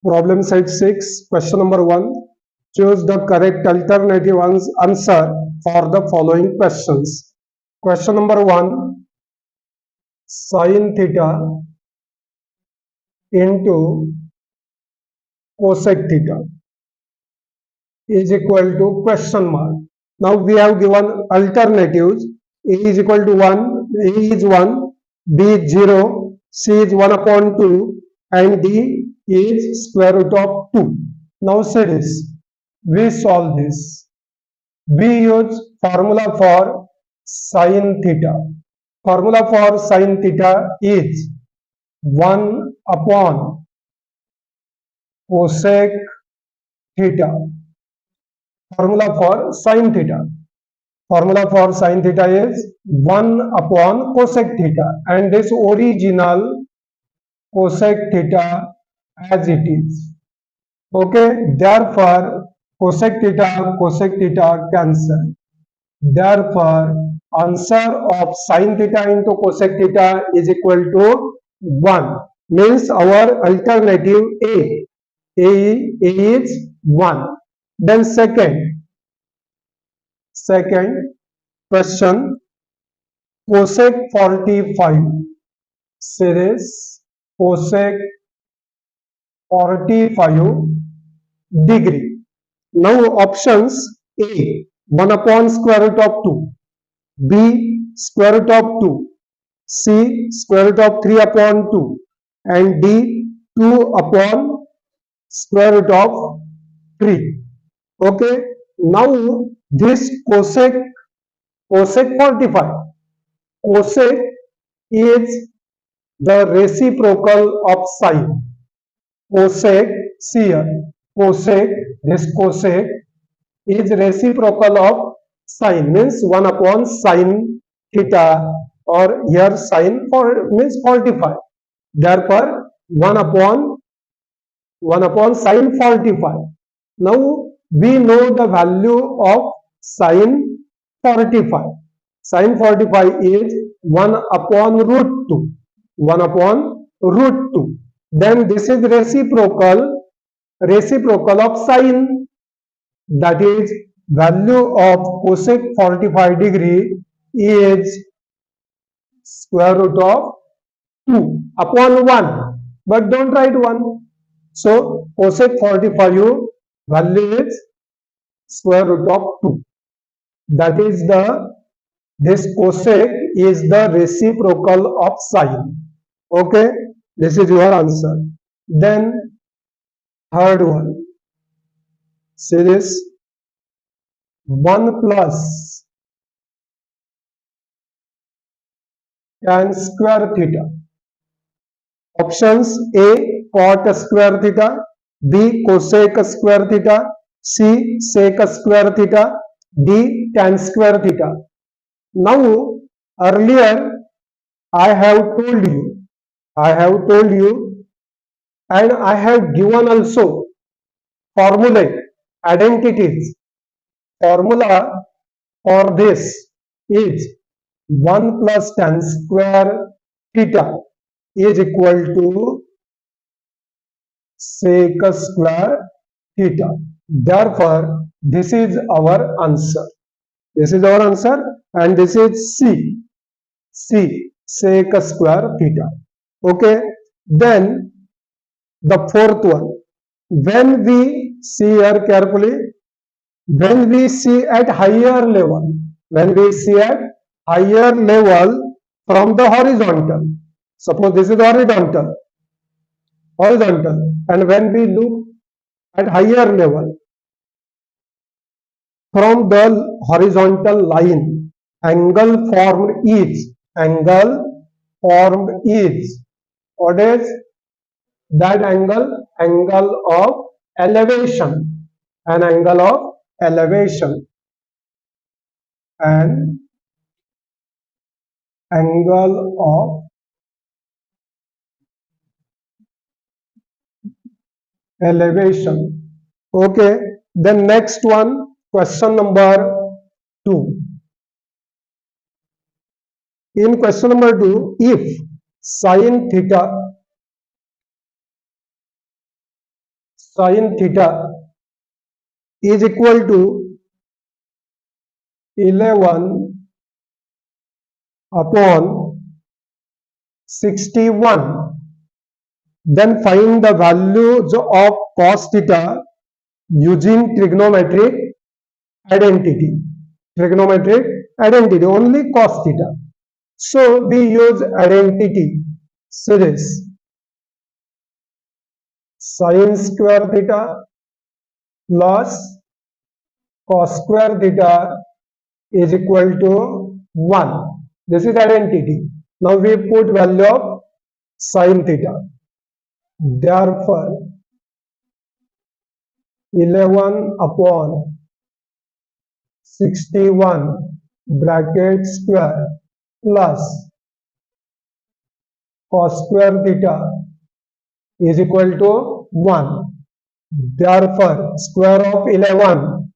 Problem set 6, question number 1. Choose the correct alternative answer for the following questions. Question number 1. Sin theta into cosec theta is equal to question mark. Now we have given alternatives. A is equal to 1, A is 1, B is 0, C is 1 upon 2 and D is square root of 2. Now say this, we solve this. We use formula for sin theta. Formula for sin theta is 1 upon cosec theta. Formula for sin theta. Formula for sin theta is 1 upon cosec theta, and this original cosec theta as it is. Okay, therefore cosec theta cancel. Therefore answer of sin theta into cosec theta is equal to 1. Means our alternative A is 1. Then second question, cosec 45. Series cosec 45 degree. Now options: A 1 upon square root of 2, B square root of 2, C square root of 3 upon 2 and D 2 upon square root of 3. Okay, now this cosec 45, cosec is the reciprocal of sine. Cosec, see here, cosec, this cosec is reciprocal of sine, means 1 upon sine theta, or here sine for means 45. Therefore 1 upon sine 45. Now we know the value of sine 45. Sine 45 is 1 upon root 2. 1 upon root 2. Then this is reciprocal of sine. That is value of cosec 45 degree is square root of 2 upon 1. But don't write 1. So cosec 45 value is square root of 2. That is this cosec is the reciprocal of sine. Okay, this is your answer. Then third one, see this, 1 plus tan square theta. Options: A cot square theta, B cosec square theta, C sec square theta, D tan square theta. Now earlier I have told you and I have given also formulae, identities. Formula for this is 1 plus tan square theta is equal to sec square theta. Therefore this is our answer. This is our answer, and this is C sec square theta. Okay, then the fourth one, when we see here carefully, when we see at higher level from the horizontal, suppose this is horizontal, and when we look at higher level from the horizontal line, angle formed is what is that angle? Angle of elevation, an angle of elevation, and angle of elevation. Okay, the next one, question number 2. In question number 2, if sin theta sin theta is equal to 11 upon 61. Then find the values of cos theta using trigonometric identity. Trigonometric identity, only cos theta. So we use identity series. Sin square theta plus cos square theta is equal to 1. This is identity. Now we put value of sin theta. Therefore, 11 upon 61 bracket square plus cos square theta is equal to 1. Therefore, square of 11,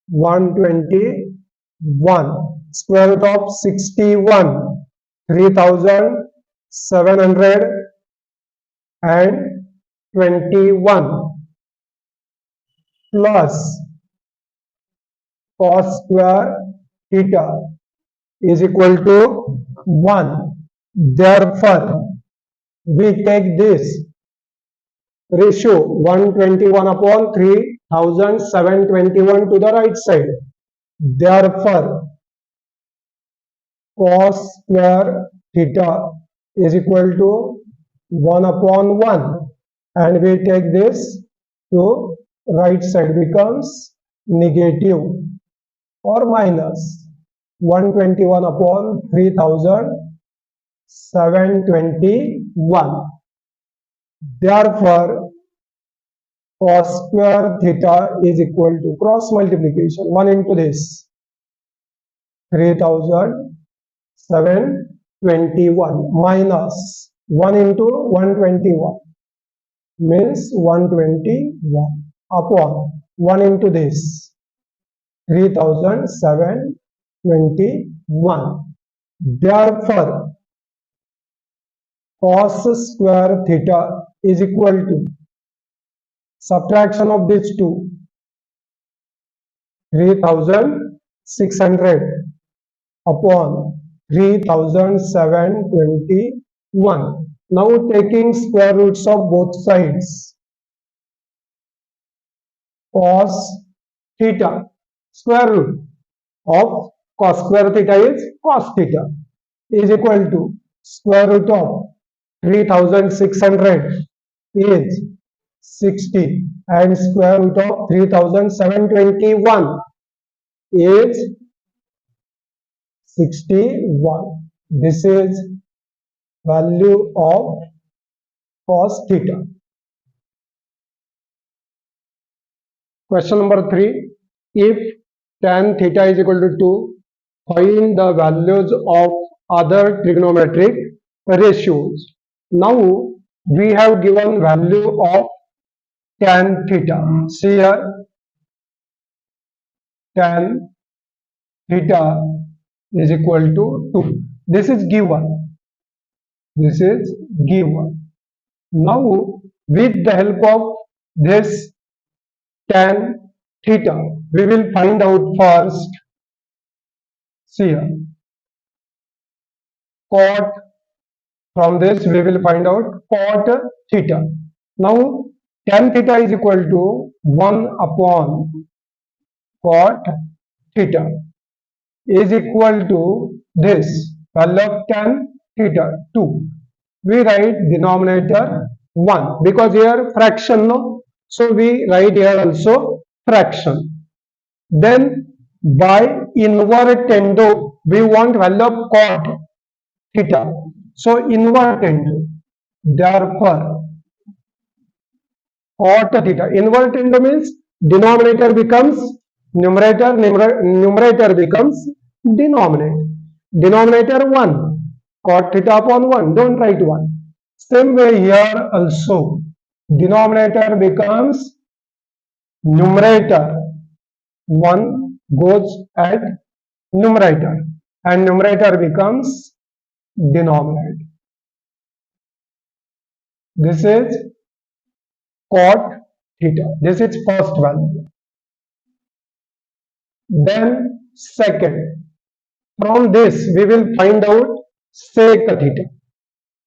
121. Square root of 61, 3721 plus cos square theta is equal to 1. Therefore, we take this ratio 121 upon 3721 to the right side. Therefore, cos square theta is equal to 1 upon 1, and we take this to right side, becomes negative or minus 121 upon 3721. Therefore, cos square theta is equal to cross multiplication 1 into this 3721 minus 1 into 121 means 121 upon 1 into this 3721. Therefore, cos square theta is equal to subtraction of these two 3600 upon 3721. Now taking square roots of both sides, cos theta, square root of cos square theta is cos theta, is equal to square root of 3600 is 60 and square root of 3721 is 61. This is value of cos theta. Question number 3. If tan theta is equal to 2, find the values of other trigonometric ratios. Now we have given value of tan theta. See here, tan theta is equal to 2. This is given. This is given. Now, with the help of this tan theta, we will find out first. See here, cot. From this, we will find out cot theta. Now, tan theta is equal to 1 upon cot theta is equal to this value of tan theta 2. We write denominator 1 because here fraction, no? So we write here also fraction. Then by invertendo, we want value of cot theta. So invertendo. Therefore, cot theta. Invertendo means denominator becomes numerator, numerator becomes denominator. Denominator 1, cot theta upon 1, don't write 1. Same way here also, denominator becomes numerator, 1 goes at numerator and numerator becomes denominator. This is cot theta. This is first value. Then second, from this we will find out sec theta.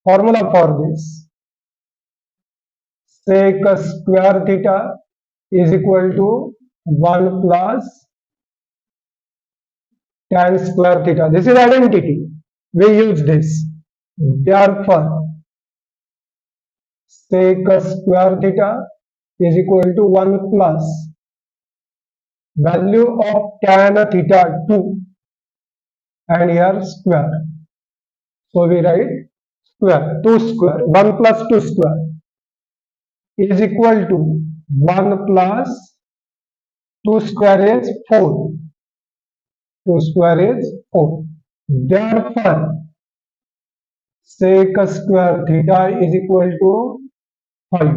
Formula for this: sec square theta is equal to 1 plus tan square theta. This is identity. We use this. Therefore, sec square theta is equal to 1 plus value of tan theta 2 and here square. So we write square, 2 square, 1 plus 2 square is equal to 1 plus 2 square is 4. 2 square is 4. Therefore, sec square theta is equal to 5.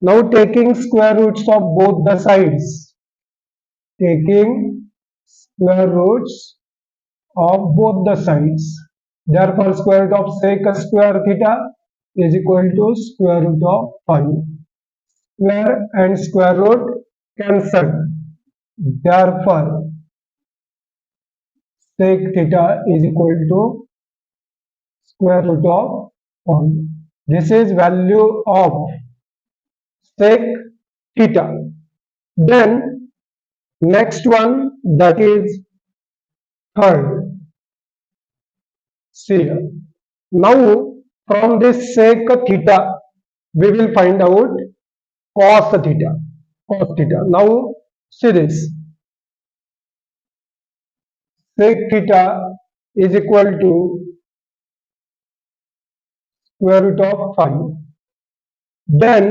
Now taking square roots of both the sides. Taking square roots of both the sides. Therefore, square root of sec square theta is equal to square root of 5. Square and square root cancel. Therefore, sec theta is equal to square root of 5. This is value of sec theta. Then next one, that is third. See here. Now from this sec theta we will find out cos theta. Cos theta. Now see this. Sec theta is equal to square root of 5. Then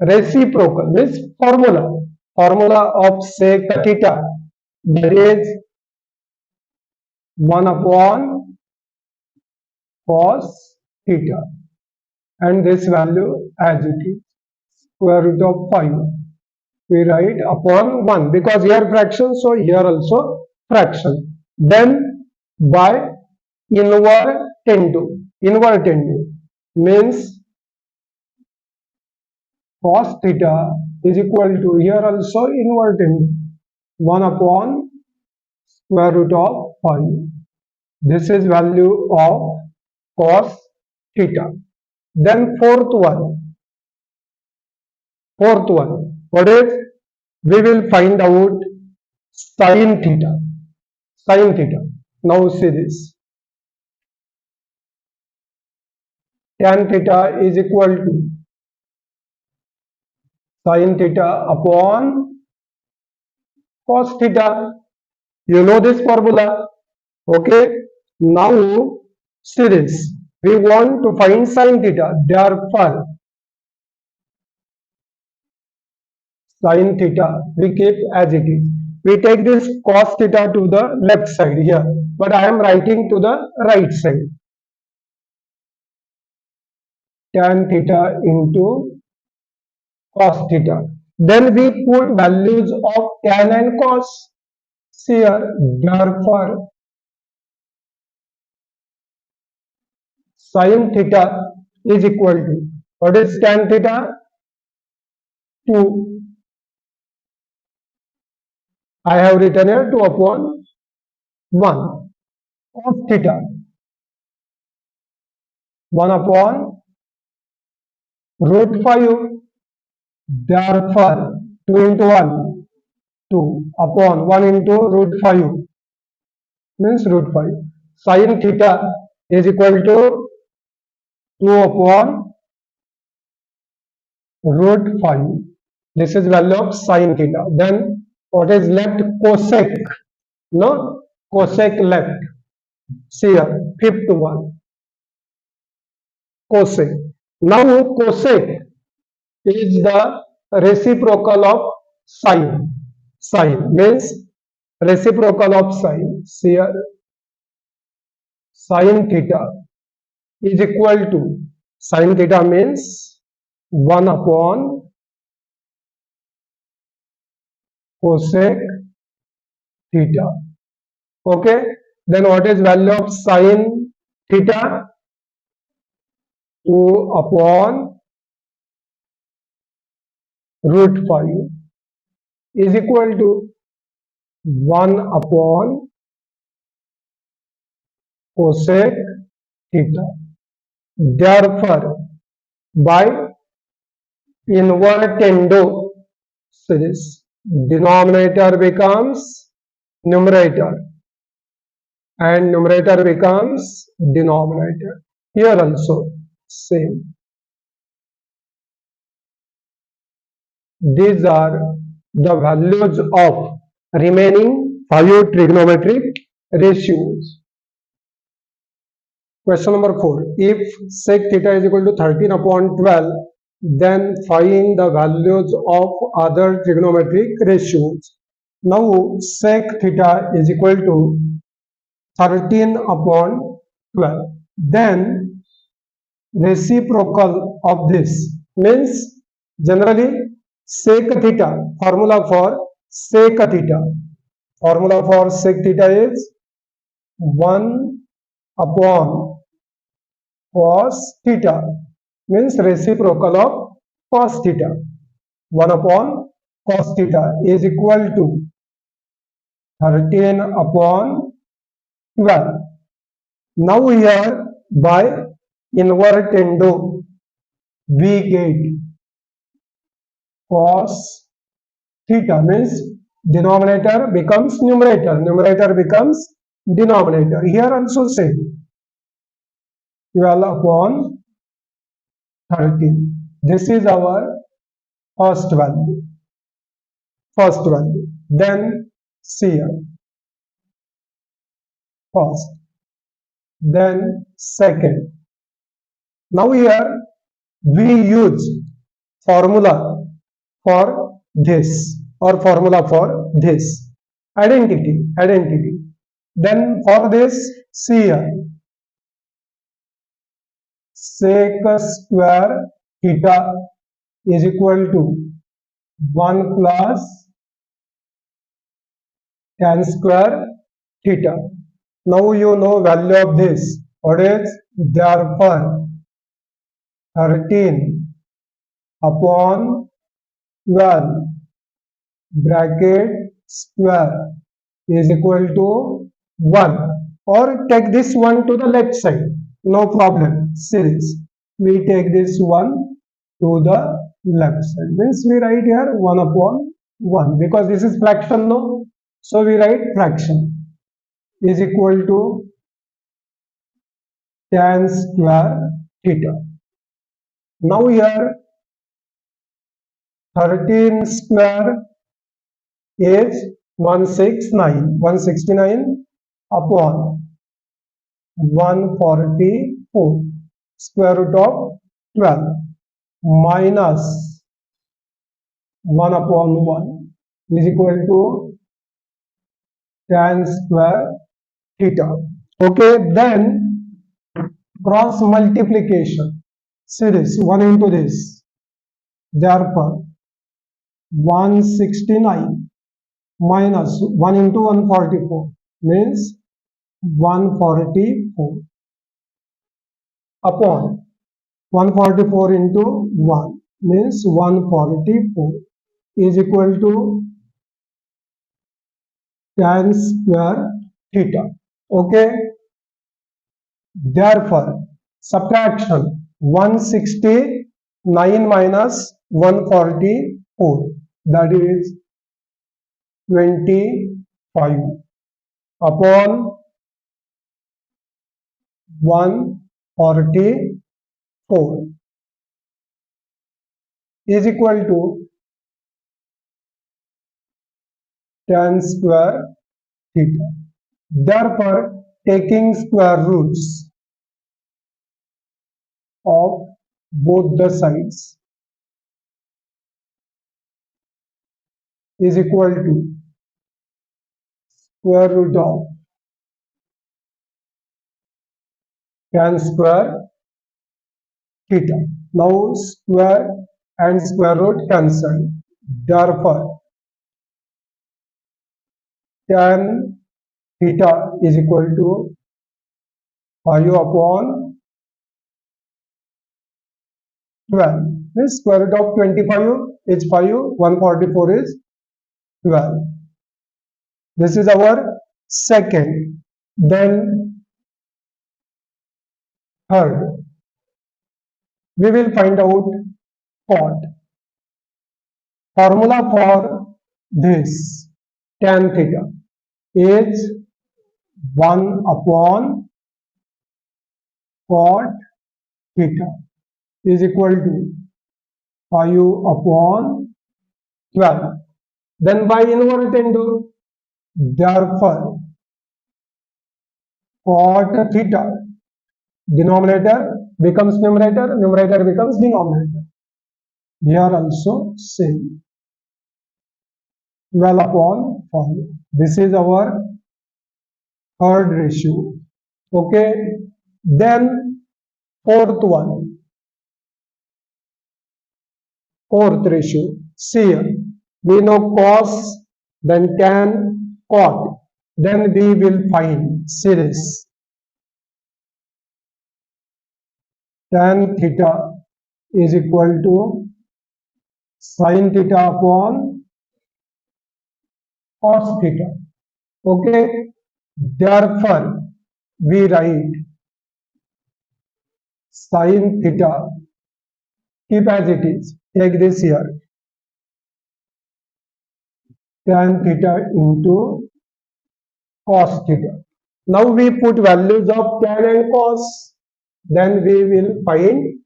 reciprocal means formula of sec theta, that is 1 upon cos theta, and this value as it is square root of 5. We write upon 1 because here fraction, so here also fraction. Then by inverse 10 to means cos theta is equal to, here also inverse 10 to 1 upon square root of 5. This is value of cos theta. Then fourth one, what is? We will find out sin theta. Now see this. Tan theta is equal to sin theta upon cos theta. You know this formula. Okay. Now see this. We want to find sin theta. Therefore, sin theta we keep as it is. We take this cos theta to the left side here, but I am writing to the right side. Tan theta into cos theta. Then we put values of tan and cos here. Therefore, sin theta is equal to, what is tan theta? 2. I have written here 2 upon 1. Cos theta 1 upon root 5. Therefore, 2 into 1, 2 upon 1 into root 5 means root 5. Sin theta is equal to 2 upon root 5. This is value of sin theta. Then what is left? Cosec. No, cosec left. See here, fifth one. Cosec. Now cosec is the reciprocal of sine. Sine means reciprocal of sine. See here, sin theta is equal to, sin theta means 1 upon cosec theta. Okay. Then what is value of sin theta? 2 upon root 5 is equal to 1 upon cosec theta. Therefore, by invertendo series, denominator becomes numerator and numerator becomes denominator. Here also same. These are the values of remaining 5 trigonometric ratios. Question number 4. If sec theta is equal to 13 upon 12, then find the values of other trigonometric ratios. Now sec theta is equal to 13 upon 12. Then reciprocal of this means generally sec theta, formula for sec theta is 1 upon cos theta, means reciprocal of cos theta. 1 upon cos theta is equal to 13 upon 12. Now here by invertendo we get cos theta, means denominator becomes numerator becomes denominator. Here also same, 12 upon 13. This is our first value. Then see here, first, then second. Now here we use formula for this or formula for this, identity. Then for this, see here, sec square theta is equal to 1 plus tan square theta. Now you know value of this. What is? Therefore 13 upon 12 bracket square is equal to 1, or take this one to the left side, no problem. Series, we take this one to the left side, means we write here 1 upon 1, because this is fraction, no, so we write fraction is equal to tan square theta. Now here 13 square is 169 upon 144 square root of 12 minus 1 upon 1 is equal to tan square theta. Okay, then cross multiplication series 1 into this. Therefore 169 minus 1 into 144 means 144 upon 144 into 1 means 144 is equal to tan square theta. Okay, therefore subtraction 169 minus 144, that is 25 upon 144 is equal to tan square theta. Therefore taking square roots of both the sides is equal to square root of tan square theta. Now square and square root cancel. Therefore tan theta is equal to 5 upon 12, Means square root of 25 is 5, 144 is 12. This is our second. Then third, we will find out cot. Formula for this tan theta is 1 upon cot theta is equal to 5 upon 12. Then by invertendo, therefore cot theta, denominator becomes numerator, numerator becomes denominator. Here also same, 12 upon 5. This is our third ratio. Okay. Then fourth one, fourth ratio. See here, we know cos, then tan, cot. Then we will find series. Tan theta is equal to sin theta upon cos theta. Okay. Therefore, we write sin theta, keep as it is, take this here, tan theta into cos theta. Now we put values of tan and cos, then we will find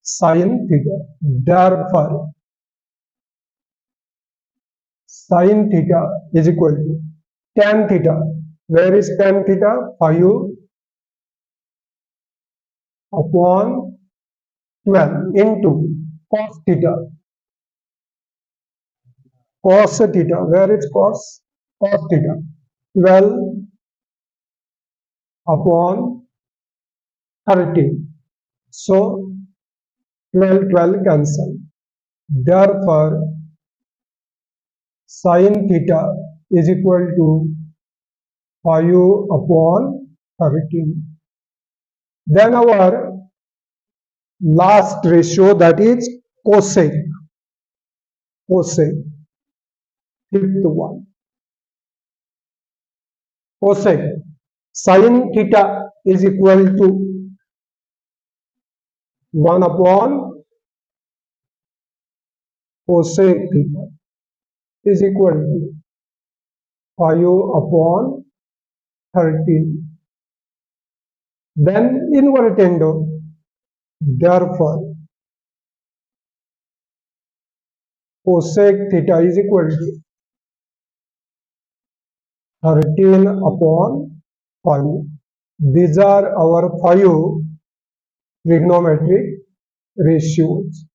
sin theta. Therefore, sin theta is equal to tan theta. Where is tan theta? 5 upon 12 into cos theta. Cos theta. Where is cos? Cos theta. 12 upon 13. So 12 cancel. Therefore, sin theta is equal to 5 upon 13. Then our last ratio, that is cosec. Cosec, fifth one. Cosec, sin theta is equal to 1 upon cosec theta is equal to 5 upon 13. Then invertendo, therefore cosec theta is equal to 13 upon 5. These are our 5 trigonometric ratios.